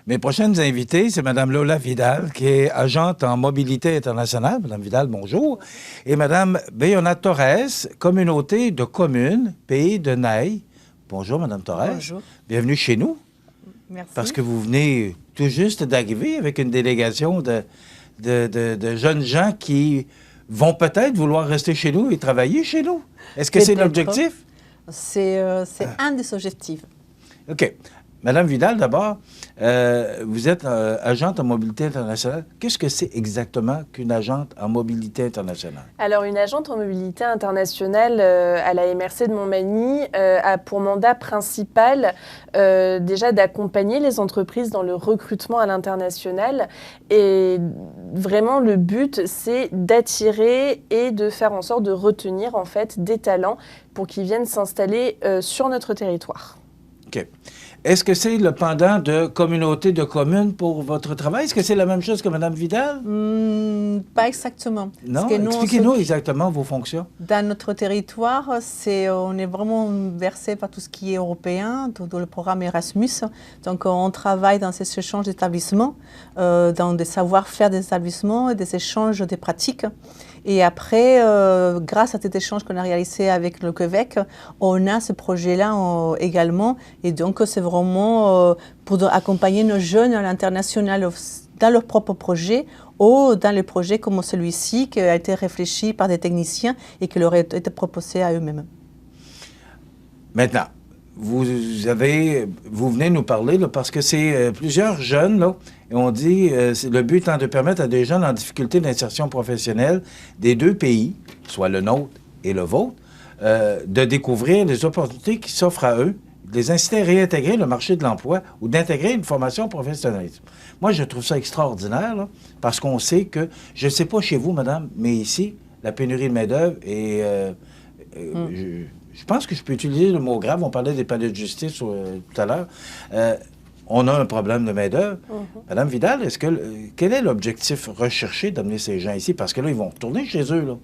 Mes prochaines invitées, c'est Mme Lola Vidal, qui est agente en mobilité internationale. Mme Vidal, bonjour. Et Mme Béona Torres, communauté de communes, pays de Naï. Bonjour, Mme Torres. Bonjour. Bienvenue chez nous. Merci. Parce que vous venez tout juste d'arriver avec une délégation de jeunes gens qui vont peut-être vouloir rester chez nous et travailler chez nous. Est-ce que c'est l'objectif? C'est un des objectifs. OK. Madame Vidal, d'abord, vous êtes agente en mobilité internationale. Qu'est-ce que c'est exactement qu'une agente en mobilité internationale? Alors, une agente en mobilité internationale à la MRC de Montmagny a pour mandat principal déjà d'accompagner les entreprises dans le recrutement à l'international. Et vraiment, le but, c'est d'attirer et de faire en sorte de retenir en fait des talents pour qu'ils viennent s'installer sur notre territoire. OK. Est-ce que c'est le pendant de communauté de communes pour votre travail? Est-ce que c'est la même chose que Mme Vidal? Pas exactement. Non? Expliquez-nous exactement vos fonctions. Dans notre territoire, on est vraiment versé par tout ce qui est européen, dans le programme Erasmus. Donc, on travaille dans ces échanges d'établissements, dans des savoir-faire des établissements et des échanges des pratiques. Et après, grâce à cet échange qu'on a réalisé avec le Québec, on a ce projet-là également. Et donc, c'est vraiment pour accompagner nos jeunes à l'international dans leurs propres projets ou dans les projets comme celui-ci qui a été réfléchi par des techniciens et qui leur a été proposé à eux-mêmes. Maintenant, vous venez nous parler là, parce que c'est plusieurs jeunes, là, et on dit le but étant de permettre à des jeunes en difficulté d'insertion professionnelle des deux pays, soit le nôtre et le vôtre, de découvrir les opportunités qui s'offrent à eux, de les inciter à réintégrer le marché de l'emploi ou d'intégrer une formation professionnelle. Moi, je trouve ça extraordinaire, là, parce qu'on sait que, je ne sais pas chez vous, madame, mais ici, la pénurie de main-d'œuvre est... Je pense que je peux utiliser le mot grave. On parlait des palais de justice tout à l'heure. On a un problème de main-d'œuvre. Madame Vidal, quel est l'objectif recherché d'amener ces gens ici? Parce que là, ils vont retourner chez eux, là.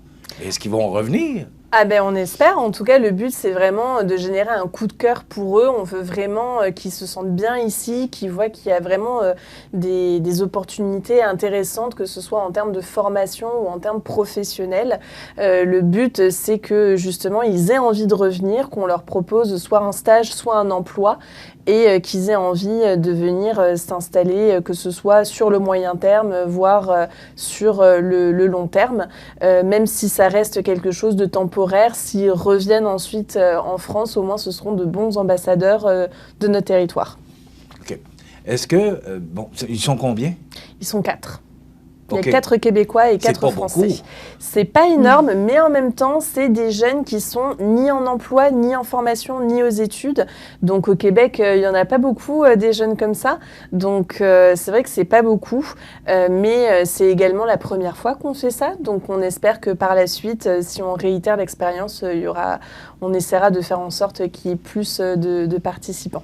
Est-ce qu'ils vont revenir? Ah ben on espère. En tout cas, le but, c'est vraiment de générer un coup de cœur pour eux. On veut vraiment qu'ils se sentent bien ici, qu'ils voient qu'il y a vraiment des opportunités intéressantes, que ce soit en termes de formation ou en termes professionnels. Le but, c'est que justement, ils aient envie de revenir, qu'on leur propose soit un stage, soit un emploi, et qu'ils aient envie de venir s'installer, que ce soit sur le moyen terme, voire sur le long terme, même si ça reste quelque chose de temporaire. S'ils reviennent ensuite en France, au moins ce seront de bons ambassadeurs de notre territoire. OK. Est-ce que... ils sont combien? Ils sont 4. Il y a Okay. 4 Québécois et 4 Français. C'est pas énorme, mais en même temps, c'est des jeunes qui sont ni en emploi, ni en formation, ni aux études. Donc au Québec, il y en a pas beaucoup des jeunes comme ça. Donc c'est vrai que c'est pas beaucoup, mais c'est également la première fois qu'on fait ça. Donc on espère que par la suite, si on réitère l'expérience, on essaiera de faire en sorte qu'il y ait plus de participants.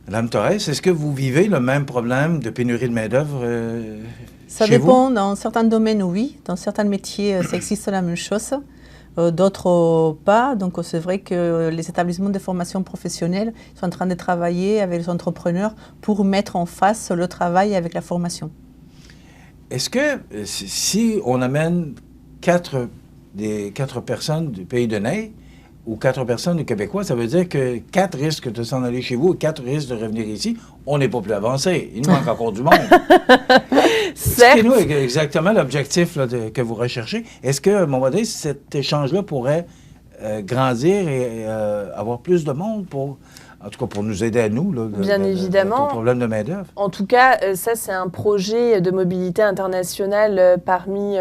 Madame Torres, est-ce que vous vivez le même problème de pénurie de main-d'œuvre Ça dépend. Dans certains domaines, oui. Dans certains métiers, ça existe la même chose. D'autres pas. Donc, c'est vrai que les établissements de formation professionnelle sont en train de travailler avec les entrepreneurs pour mettre en face le travail avec la formation. Est-ce que si on amène 4 personnes du pays de Naï ou 4 personnes du Québécois, ça veut dire que 4 risquent de s'en aller chez vous et 4 risquent de revenir ici. On n'est pas plus avancé. Il nous manque encore du monde. Expliquez-nous exactement l'objectif là, que vous recherchez. Est-ce qu'à un moment donné, cet échange-là pourrait grandir et avoir plus de monde pour... En tout cas, pour nous aider à nous, là, bien évidemment. Ton problème de main-d'œuvre. En tout cas, ça, c'est un projet de mobilité internationale parmi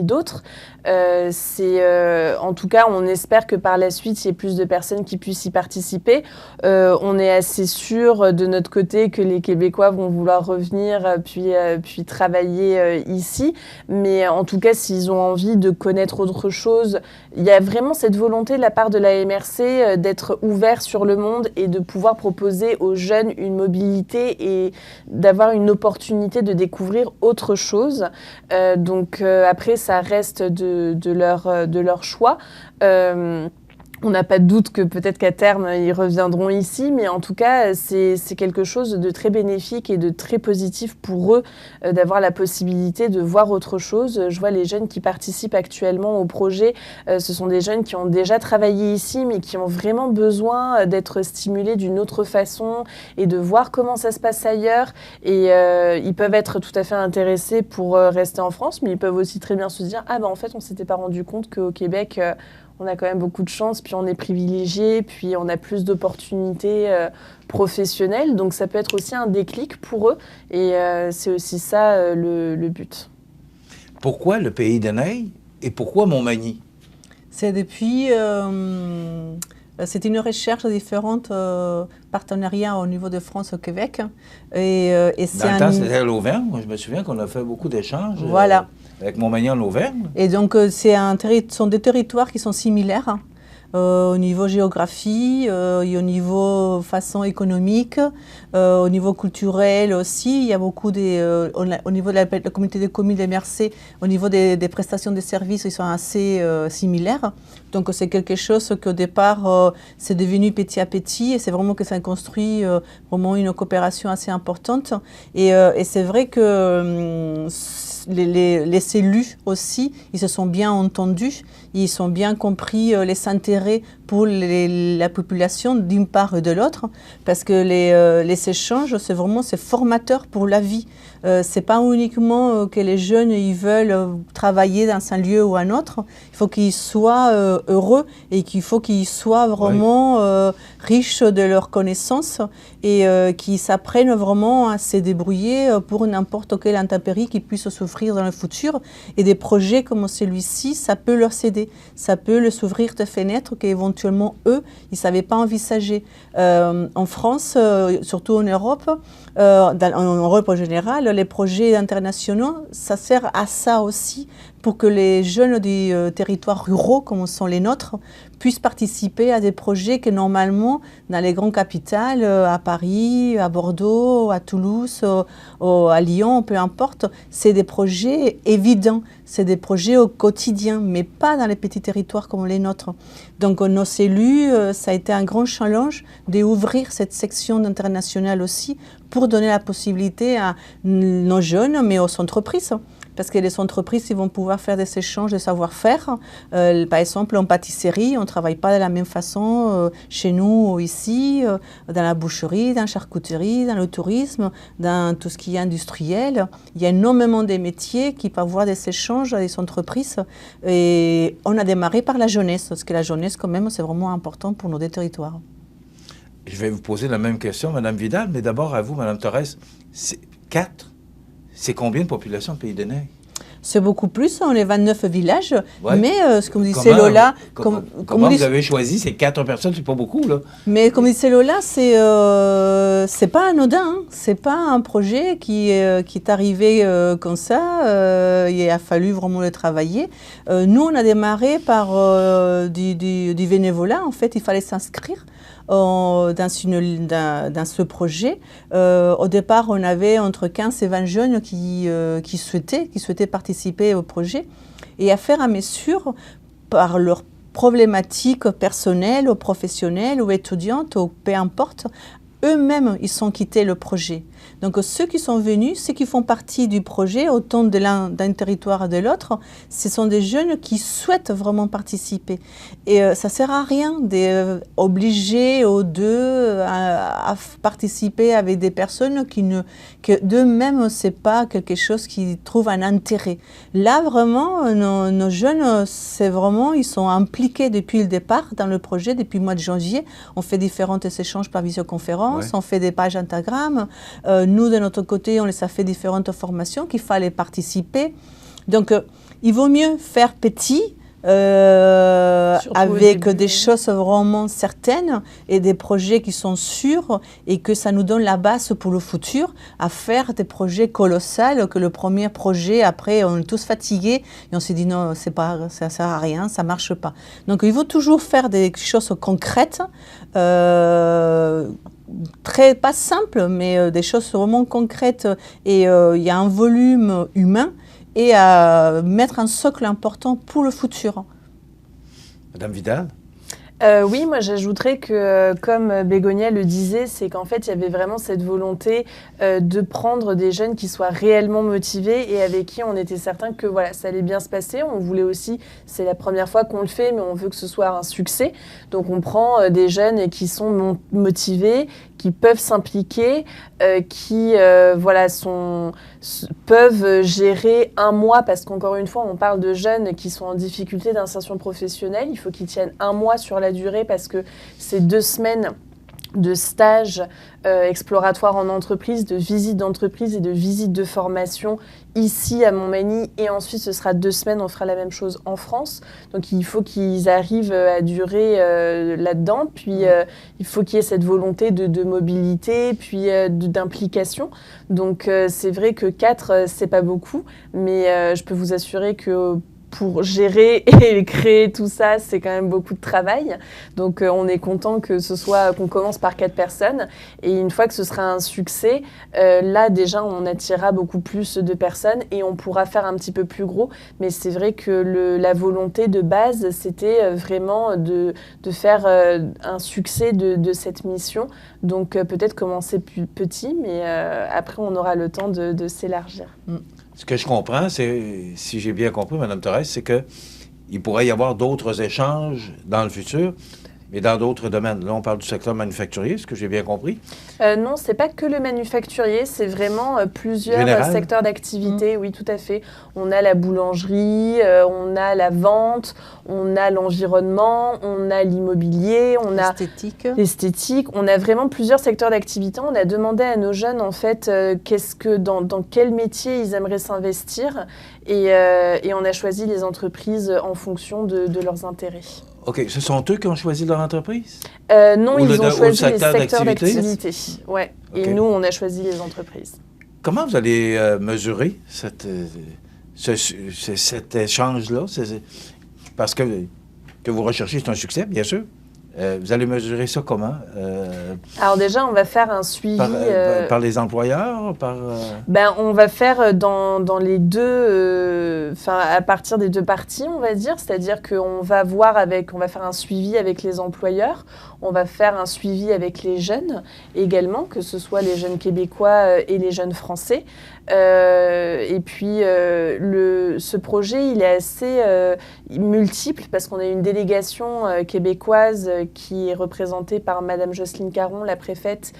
d'autres. En tout cas, on espère que par la suite, il y ait plus de personnes qui puissent y participer. On est assez sûr de notre côté que les Québécois vont vouloir revenir puis travailler ici. Mais en tout cas, s'ils ont envie de connaître autre chose, il y a vraiment cette volonté de la part de la MRC d'être ouvert sur le monde et de pouvoir proposer aux jeunes une mobilité et d'avoir une opportunité de découvrir autre chose. Donc après, ça reste de leur choix. On n'a pas de doute que peut-être qu'à terme, ils reviendront ici, mais en tout cas, c'est quelque chose de très bénéfique et de très positif pour eux d'avoir la possibilité de voir autre chose. Je vois les jeunes qui participent actuellement au projet, ce sont des jeunes qui ont déjà travaillé ici, mais qui ont vraiment besoin d'être stimulés d'une autre façon et de voir comment ça se passe ailleurs. Et ils peuvent être tout à fait intéressés pour rester en France, mais ils peuvent aussi très bien se dire « Ah ben en fait, on ne s'était pas rendu compte qu'au Québec… on a quand même beaucoup de chance, puis on est privilégié, puis on a plus d'opportunités professionnelles. Donc ça peut être aussi un déclic pour eux. Et c'est aussi ça le but. Pourquoi le Pays de Neige et pourquoi Montmagny? C'est depuis... c'est une recherche de différents partenariats au niveau de France au Québec. Et c'est Dans le temps, c'était à l'Auvergne. Moi, je me souviens qu'on a fait beaucoup d'échanges. Voilà. Avec Montmagny en Auvergne. Et donc, ce sont des territoires qui sont similaires au niveau géographie, et au niveau façon économique, au niveau culturel aussi. Il y a beaucoup au niveau de la communauté de communes des MRC, au niveau des prestations de services, ils sont assez similaires. Donc, c'est quelque chose qu'au départ, c'est devenu petit à petit et c'est vraiment que ça construit vraiment une coopération assez importante. Et c'est vrai que les élus aussi, ils se sont bien entendus, ils ont bien compris les intérêts pour la population d'une part et de l'autre, parce que les échanges, c'est formateur pour la vie. C'est pas uniquement que les jeunes ils veulent travailler dans un lieu ou un autre. Il faut qu'ils soient heureux et qu'il faut qu'ils soient vraiment riches de leurs connaissances et qu'ils s'apprennent vraiment à se débrouiller pour n'importe quelle intempérie qui puisse s'offrir dans le futur. Et des projets comme celui-ci, ça peut leur céder, ça peut leur ouvrir des fenêtres qu'éventuellement eux, ils ne savaient pas envisager. En France, surtout en Europe, en Europe en général, les projets internationaux, ça sert à ça aussi, pour que les jeunes des territoires ruraux, comme sont les nôtres, puissent participer à des projets que normalement, dans les grandes capitales, à Paris, à Bordeaux, à Toulouse, à Lyon, peu importe, c'est des projets évidents, c'est des projets au quotidien, mais pas dans les petits territoires comme les nôtres. Donc nos élus, ça a été un grand challenge d'ouvrir cette section internationale aussi pour donner la possibilité à nos jeunes, mais aux entreprises. Parce que les entreprises, ils vont pouvoir faire des échanges de savoir-faire. Par exemple, en pâtisserie, on ne travaille pas de la même façon chez nous ou ici, dans la boucherie, dans la charcuterie, dans le tourisme, dans tout ce qui est industriel. Il y a énormément de métiers qui peuvent avoir des échanges avec des entreprises. Et on a démarré par la jeunesse, parce que la jeunesse, quand même, c'est vraiment important pour nos deux territoires. Je vais vous poser la même question, Mme Vidal, mais d'abord à vous, Mme Torres. 4? C'est combien de population, le Pays de Neige? C'est beaucoup plus, on est 29 villages, mais ce que me disait Comment, Lola... comment vous avez choisi ces 4 personnes? C'est pas beaucoup, là. Mais comme disait Lola, c'est pas anodin, hein. C'est pas un projet qui est arrivé comme ça, il a fallu vraiment le travailler. Nous, on a démarré par du bénévolat, en fait, il fallait s'inscrire dans ce projet. Au départ, on avait entre 15 et 20 jeunes qui souhaitaient participer au projet. Et à faire à mesure, par leurs problématiques personnelles, ou professionnelles, ou étudiantes, ou peu importe, eux-mêmes, ils ont quitté le projet. Donc, ceux qui sont venus, ceux qui font partie du projet, autant d'un territoire de l'autre, ce sont des jeunes qui souhaitent vraiment participer. Et ça ne sert à rien d'obliger aux deux à participer avec des personnes que d'eux-mêmes, ce n'est pas quelque chose qui trouve un intérêt. Là, vraiment, nos jeunes, c'est vraiment, ils sont impliqués depuis le départ dans le projet, depuis le mois de janvier. On fait différents échanges par visioconférence, on fait des pages Instagram. Nous, de notre côté, on les a fait différentes formations qu'il fallait participer. Donc, il vaut mieux faire petit, avec des choses vraiment certaines et des projets qui sont sûrs et que ça nous donne la base pour le futur à faire des projets colossaux que le premier projet, après, on est tous fatigués et on s'est dit non, ça sert à rien, ça marche pas. Donc, il faut toujours faire des choses concrètes, pas simples, mais des choses vraiment concrètes et il y a un volume humain et à mettre un socle important pour le futur. Madame Vidal? Oui, moi j'ajouterais que, comme Bégonia le disait, c'est qu'en fait il y avait vraiment cette volonté de prendre des jeunes qui soient réellement motivés et avec qui on était certain que voilà, ça allait bien se passer. On voulait aussi, c'est la première fois qu'on le fait, mais on veut que ce soit un succès. Donc on prend des jeunes qui sont motivés, qui peuvent s'impliquer, qui voilà, peuvent gérer un mois, parce qu'encore une fois, on parle de jeunes qui sont en difficulté d'insertion professionnelle. Il faut qu'ils tiennent un mois sur la durée parce que c'est 2 semaines de stage exploratoire en entreprise, de visite d'entreprise et de visite de formation ici à Montmagny, et ensuite ce sera 2 semaines, on fera la même chose en France. Donc il faut qu'ils arrivent à durer là-dedans, puis il faut qu'il y ait cette volonté de mobilité, puis d'implication. Donc c'est vrai que 4, c'est pas beaucoup, mais je peux vous assurer que pour gérer et créer tout ça, c'est quand même beaucoup de travail. Donc on est content qu'on commence par 4 personnes. Et une fois que ce sera un succès, là déjà on attirera beaucoup plus de personnes et on pourra faire un petit peu plus gros. Mais c'est vrai que la volonté de base, c'était vraiment de faire un succès de cette mission. Donc peut-être commencer plus petit, mais après on aura le temps de s'élargir. Ce que je comprends, c'est, si j'ai bien compris, Mme Thorez, c'est qu'il pourrait y avoir d'autres échanges dans le futur, mais dans d'autres domaines. Là, on parle du secteur manufacturier, ce que j'ai bien compris. Non, c'est pas que le manufacturier, c'est vraiment plusieurs secteurs d'activité. Oui, tout à fait. On a la boulangerie, on a la vente, on a l'environnement, on a l'immobilier, on a l'esthétique. On a vraiment plusieurs secteurs d'activité. On a demandé à nos jeunes, en fait, dans quel métier ils aimeraient s'investir, et on a choisi les entreprises en fonction de leurs intérêts. OK. Ce sont eux qui ont choisi leur entreprise? Non, ils ont choisi les secteurs d'activité. Ouais. Okay. Et nous, on a choisi les entreprises. Comment vous allez mesurer cet échange-là? Parce que vous recherchez, c'est un succès, bien sûr. Vous allez mesurer ça comment? Alors déjà, on va faire un suivi... Par les employeurs? On va faire dans les deux... à partir des 2 parties, on va dire. C'est-à-dire qu'on va on va faire un suivi avec les employeurs. On va faire un suivi avec les jeunes également, que ce soit les jeunes québécois et les jeunes français. Et puis, ce projet, il est assez multiple parce qu'on a une délégation québécoise qui est représentée par Madame Jocelyne Caron, la préfète,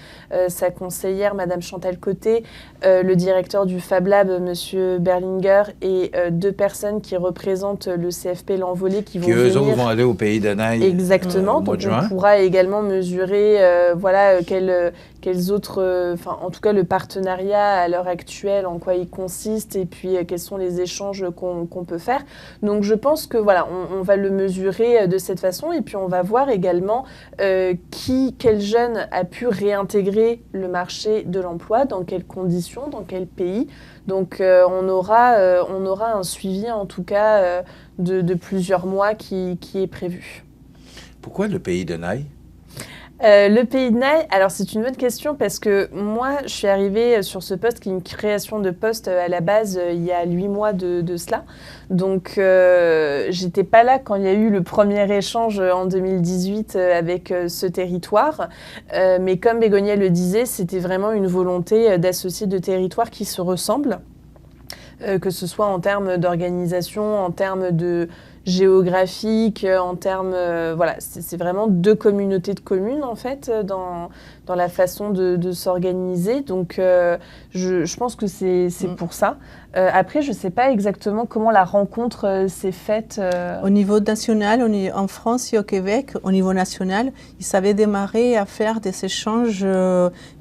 sa conseillère, Madame Chantal Côté, le directeur du Fab Lab, Monsieur Berlinger, et 2 personnes qui représentent le CFP L'Envolée qui vont eux autres vont aller au Pays de Neige. Exactement. Donc, on pourra également mesurer quels autres, en tout cas le partenariat à l'heure actuelle, en quoi il consiste, et puis quels sont les échanges qu'on peut faire. Donc je pense que voilà, on va le mesurer de cette façon, et puis on va voir également quel jeune a pu réintégrer le marché de l'emploi, dans quelles conditions, dans quel pays. Donc on aura un suivi en tout cas de plusieurs mois qui est prévu. Pourquoi le Pays de Neige? Le Pays de Neige, alors c'est une bonne question parce que moi, je suis arrivée sur ce poste qui est une création de poste à la base il y a 8 mois de cela. Donc, j'étais pas là quand il y a eu le premier échange en 2018 avec ce territoire. Mais comme Bégonia le disait, c'était vraiment une volonté d'associer 2 territoires qui se ressemblent, que ce soit en termes d'organisation, en termes de géographique, en termes... voilà, c'est vraiment 2 communautés de communes, en fait, dans la façon de s'organiser. Donc, je pense que c'est pour ça. Après, je ne sais pas exactement comment la rencontre s'est faite. Au niveau national, en France et au Québec, au niveau national, ils savaient démarrer à faire des échanges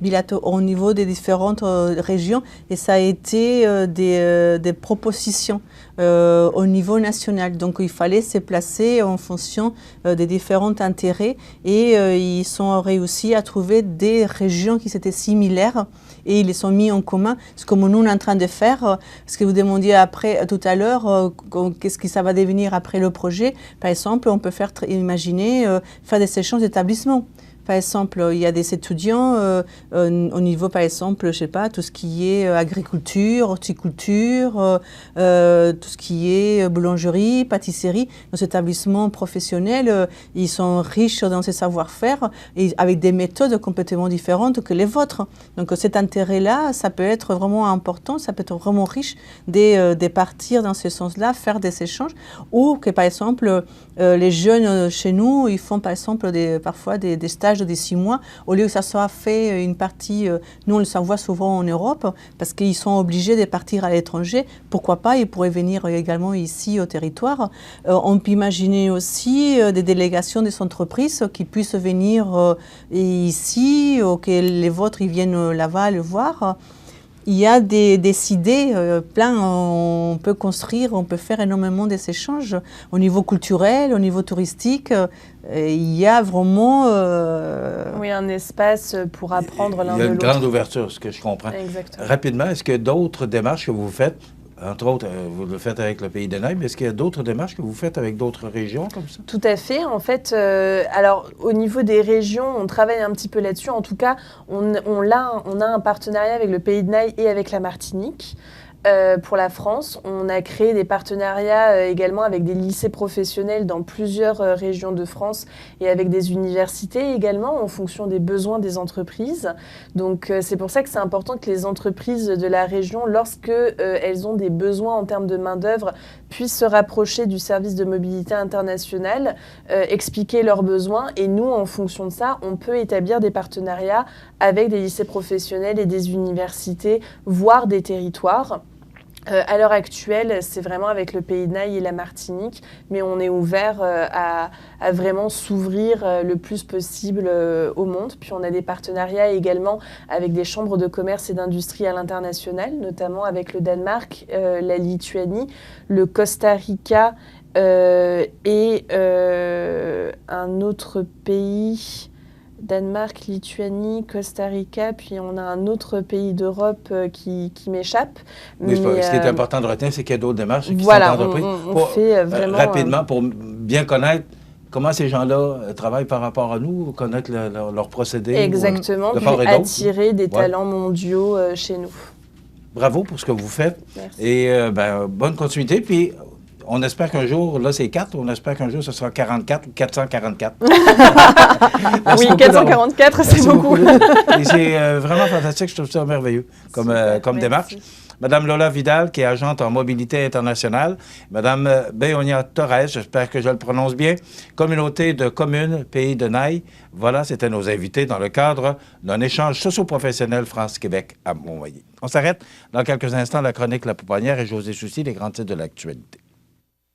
bilatéraux au niveau des différentes régions, et ça a été des propositions au niveau national. Donc, il fallait se placer en fonction des différents intérêts, et ils ont réussi à trouver des régions qui étaient similaires, et ils les sont mis en commun. C'est comme nous, on est en train de faire, ce que vous demandiez tout à l'heure, qu'est-ce que ça va devenir après le projet. Par exemple, on peut imaginer faire des échanges d'établissements. Par exemple, il y a des étudiants au niveau, par exemple, je sais pas, tout ce qui est agriculture, horticulture, tout ce qui est boulangerie, pâtisserie. Nos établissements professionnels, ils sont riches dans ces savoir-faire et avec des méthodes complètement différentes que les vôtres. Donc cet intérêt-là, ça peut être vraiment important, ça peut être vraiment riche de partir dans ce sens-là, faire des échanges, ou que par exemple, les jeunes chez nous, ils font par exemple parfois des stages de 6 mois, au lieu que ça soit fait une partie, nous on le voit souvent en Europe, parce qu'ils sont obligés de partir à l'étranger, pourquoi pas, ils pourraient venir également ici au territoire. On peut imaginer aussi des délégations des entreprises qui puissent venir ici, ou que les vôtres ils viennent là-bas le voir. Il y a des idées plein, on peut construire, on peut faire énormément des échanges au niveau culturel, au niveau touristique. Il y a vraiment... Oui, un espace pour apprendre l'un de l'autre. Il y a une grande ouverture, ce que je comprends. Exactement. Rapidement, est-ce qu'il y a d'autres démarches que vous faites? Entre autres, vous le faites avec le Pays de Naï, mais est-ce qu'il y a d'autres démarches que vous faites avec d'autres régions comme ça? Tout à fait. En fait, alors au niveau des régions, on travaille un petit peu là-dessus. En tout cas, on a un partenariat avec le Pays de Naï et avec la Martinique. Pour la France, on a créé des partenariats également avec des lycées professionnels dans plusieurs régions de France et avec des universités également en fonction des besoins des entreprises. Donc c'est pour ça que c'est important que les entreprises de la région, lorsque elles ont des besoins en termes de main-d'œuvre, puissent se rapprocher du service de mobilité internationale, expliquer leurs besoins et nous, en fonction de ça, on peut établir des partenariats avec des lycées professionnels et des universités, voire des territoires. À l'heure actuelle, c'est vraiment avec le Pays de Naï et la Martinique, mais on est ouvert à vraiment s'ouvrir le plus possible au monde. Puis on a des partenariats également avec des chambres de commerce et d'industrie à l'international, notamment avec le Danemark, la Lituanie, le Costa Rica et un autre pays... Danemark, Lituanie, Costa Rica, puis on a un autre pays d'Europe qui m'échappe. Mais ce qui est important de retenir, c'est qu'il y a d'autres démarches qui voilà, sont entreprises. On fait vraiment... Rapidement, pour bien connaître comment ces gens-là travaillent par rapport à nous, connaître leur procédé. Exactement, puis attirer des talents mondiaux chez nous. Bravo pour ce que vous faites. Merci. Et bonne continuité. Puis, on espère qu'un jour, là c'est 4, on espère qu'un jour ce sera 44 ou 444. Oui, 444, c'est beaucoup. Et c'est vraiment fantastique, je trouve ça merveilleux comme démarche. Madame Lola Vidal, qui est agente en mobilité internationale. Madame Beonia Torres, j'espère que je le prononce bien, communauté de communes Pays de Naï. Voilà, c'était nos invités dans le cadre d'un échange socio-professionnel France-Québec à Montmagny. On s'arrête dans quelques instants, la chronique La Pouponnière et José Soucy, les grands titres de l'actualité.